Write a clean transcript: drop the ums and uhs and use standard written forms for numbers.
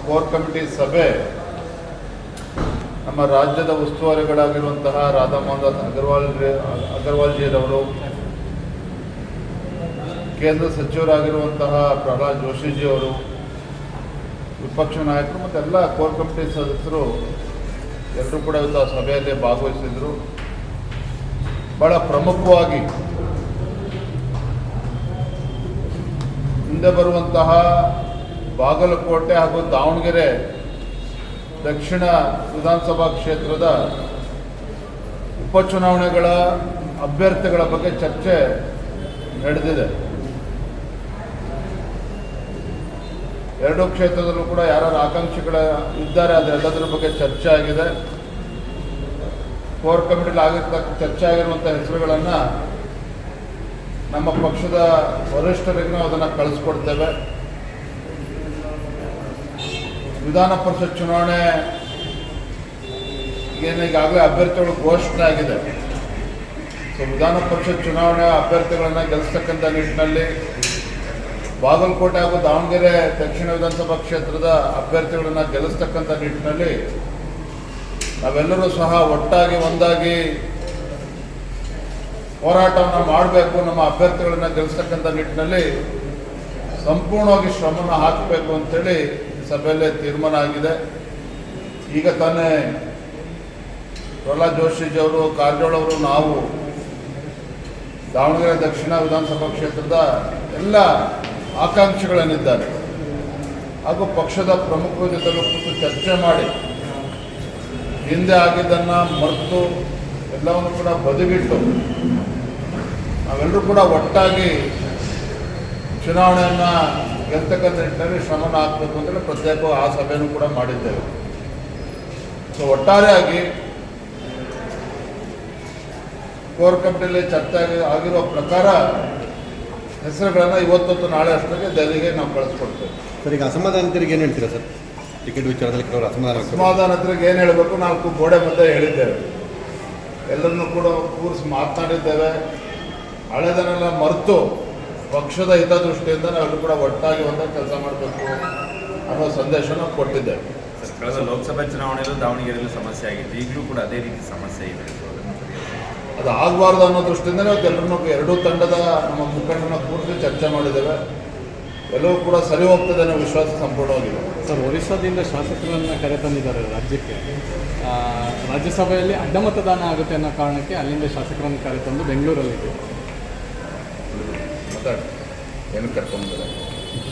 Core committee ಸಭೆ ನಮ್ಮ ರಾಜ್ಯದ ಉಸ್ತುವಾರಿಗಳಾಗಿರುವಂತಹ ರಾಧಾ ಮೋಹನ್ ದಾಸ್ ಅಗರ್ವಾಲ್ಜಿಯವರು, ಕೇಂದ್ರ ಸಚಿವರಾಗಿರುವಂತಹ ಪ್ರಹ್ಲಾದ್ ಜೋಶಿಜಿಯವರು, ವಿಪಕ್ಷ ನಾಯಕರು ಮತ್ತು ಎಲ್ಲ ಕೋರ್ ಕಮಿಟಿ ಸದಸ್ಯರು ಎಲ್ಲರೂ ಕೂಡ ಇವತ್ತು ಸಭೆಯಲ್ಲಿ ಭಾಗವಹಿಸಿದರು. ಭಾಳ ಪ್ರಮುಖವಾಗಿ ಮುಂದೆ ಬರುವಂತಹ ಬಾಗಲಕೋಟೆ ಹಾಗೂ ದಾವಣಗೆರೆ ದಕ್ಷಿಣ ವಿಧಾನಸಭಾ ಕ್ಷೇತ್ರದ ಉಪಚುನಾವಣೆಗಳ ಅಭ್ಯರ್ಥಿಗಳ ಬಗ್ಗೆ ಚರ್ಚೆ ನಡೆದಿದೆ. ಎರಡೂ ಕ್ಷೇತ್ರದಲ್ಲೂ ಕೂಡ ಯಾರು ಆಕಾಂಕ್ಷಿಗಳ ಇದ್ದಾರೆ ಅದೆಲ್ಲದರ ಬಗ್ಗೆ ಚರ್ಚೆ ಆಗಿದೆ. ಕೋರ್ ಕಮಿಟಿಲಿ ಚರ್ಚೆ ಆಗಿರುವಂಥ ಹೆಸರುಗಳನ್ನು ನಮ್ಮ ಪಕ್ಷದ ವರಿಷ್ಠರಿಗೆ ನಾವು ಅದನ್ನು ಕಳಿಸ್ಕೊಡ್ತೇವೆ. ವಿಧಾನ ಪರಿಷತ್ ಚುನಾವಣೆ ಈಗಾಗಲೇ ಅಭ್ಯರ್ಥಿಗಳು ಘೋಷಣೆ ಆಗಿದೆ. ಸೊ ವಿಧಾನ ಪರಿಷತ್ ಚುನಾವಣೆ ಅಭ್ಯರ್ಥಿಗಳನ್ನು ಗೆಲ್ಲಿಸ್ತಕ್ಕಂಥ ನಿಟ್ಟಿನಲ್ಲಿ ಬಾಗಲಕೋಟೆ ಹಾಗೂ ದಾವಣಗೆರೆ ದಕ್ಷಿಣ ವಿಧಾನಸಭಾ ಕ್ಷೇತ್ರದ ಅಭ್ಯರ್ಥಿಗಳನ್ನು ಗೆಲ್ಲಿಸ್ತಕ್ಕಂಥ ನಿಟ್ಟಿನಲ್ಲಿ ನಾವೆಲ್ಲರೂ ಸಹ ಒಟ್ಟಾಗಿ ಒಂದಾಗಿ ಹೋರಾಟವನ್ನು ಮಾಡಬೇಕು. ನಮ್ಮ ಅಭ್ಯರ್ಥಿಗಳನ್ನು ಗೆಲ್ಲಿಸ್ತಕ್ಕಂಥ ನಿಟ್ಟಿನಲ್ಲಿ ಸಂಪೂರ್ಣವಾಗಿ ಶ್ರಮವನ್ನು ಹಾಕಬೇಕು ಅಂತೇಳಿ ಸಭೆಯಲ್ಲೇ ತೀರ್ಮಾನ ಆಗಿದೆ. ಈಗ ತಾನೇ ಪ್ರಹ್ಲಾದ್ ಜೋಶಿಜಿಯವರು, ಕಾರಜೋಳ ಅವರು, ನಾವು ದಾವಣಗೆರೆ ದಕ್ಷಿಣ ವಿಧಾನಸಭಾ ಕ್ಷೇತ್ರದ ಎಲ್ಲ ಆಕಾಂಕ್ಷಿಗಳೇನಿದ್ದಾರೆ ಹಾಗೂ ಪಕ್ಷದ ಪ್ರಮುಖರ ಜೊತೆಲೂ ಕೂತು ಚರ್ಚೆ ಮಾಡಿ ಹಿಂದೆ ಆಗಿದ್ದನ್ನು ಮರೆತು ಎಲ್ಲವನ್ನು ಕೂಡ ಬದಿಗಿಟ್ಟು ನಾವೆಲ್ಲರೂ ಕೂಡ ಒಟ್ಟಾಗಿ ಚುನಾವಣೆಯನ್ನು ಗೆಲ್ತಕ್ಕಂಥ ನಿಟ್ಟಿನಲ್ಲಿ ಶ್ರಮನ ಹಾಕಬೇಕು ಅಂತೇಳಿ ಪ್ರತ್ಯೇಕ ಆ ಸಭೆಯನ್ನು ಕೂಡ ಮಾಡಿದ್ದೇವೆ. ಸೊ ಒಟ್ಟಾರೆಯಾಗಿ ಕೋರ್ ಕಮಿಟಿಯಲ್ಲಿ ಚರ್ಚೆ ಆಗಿರೋ ಪ್ರಕಾರ ಹೆಸರುಗಳನ್ನು ಇವತ್ತು ನಾಳೆ ಅಷ್ಟೊತ್ತಿಗೆ ದೆಹಲಿಗೆ ನಾವು ಕಳಿಸ್ಕೊಡ್ತೇವೆ. ಸರ್, ಈಗ ಅಸಮಾಧಾನಿತರಿಗೆ ಏನು ಹೇಳ್ತೀರಾ ಸರ್? ಟಿಕೆಟ್ ವಿಚಾರದಲ್ಲಿ ಕೆಲವರು ಅಸಮಾಧಾನಿತರಿಗೆ ಏನು ಹೇಳಬೇಕು, 4 ಗೋಡೆ ಮಧ್ಯೆ ಹೇಳಿದ್ದೇವೆ. ಎಲ್ಲರನ್ನೂ ಕೂಡ ಕೂರಿಸಿ ಮಾತನಾಡಿದ್ದೇವೆ. ಹಳೆದನ್ನೆಲ್ಲ ಮರೆತು ಪಕ್ಷದ ಹಿತದೃಷ್ಟಿಯಿಂದ ನಾವೆಲ್ಲರೂ ಕೂಡ ಒಟ್ಟಾಗಿ ಒಂದಾಗಿ ಕೆಲಸ ಮಾಡಬೇಕು ಅನ್ನೋ ಸಂದೇಶನ ಕೊಟ್ಟಿದ್ದೇವೆ. ಕಳೆದ ಲೋಕಸಭಾ ಚುನಾವಣೆಯಲ್ಲೂ ದಾವಣಗೆರೆಯಲ್ಲೂ ಸಮಸ್ಯೆ ಆಗಿತ್ತು, ಈಗಲೂ ಕೂಡ ಅದೇ ರೀತಿ ಸಮಸ್ಯೆ ಇದೆ. ಅದು ಆಗಬಾರ್ದು ಅನ್ನೋ ದೃಷ್ಟಿಯಿಂದಲೇ ಎಲ್ಲರನ್ನೂ ಎರಡೂ ತಂಡದ ನಮ್ಮ ಮುಖಂಡರನ್ನ ಕೂರಿಸಿ ಚರ್ಚೆ ಮಾಡಿದ್ದೇವೆ. ಎಲ್ಲವೂ ಕೂಡ ಸರಿ ಹೋಗ್ತದೆ ಅನ್ನೋ ವಿಶ್ವಾಸ ಸಂಪೂರ್ಣವಾಗಿದೆ. ಸರ್, ಒರಿಸ್ಸಾದಿಂದ ಶಾಸಕರನ್ನು ಕರೆತಂದಿದ್ದಾರೆ ರಾಜ್ಯಕ್ಕೆ. ರಾಜ್ಯಸಭೆಯಲ್ಲಿ ಅಡ್ಡ ಮತದಾನ ಆಗುತ್ತೆ ಅನ್ನೋ ಕಾರಣಕ್ಕೆ ಅಲ್ಲಿಂದ ಶಾಸಕರನ್ನು ಕರೆತಂದು ಬೆಂಗಳೂರಲ್ಲಿ ಮಾತಾಡಿ ಏನು ಕರ್ಕೊಂಡಿದ್ದಾರೆ.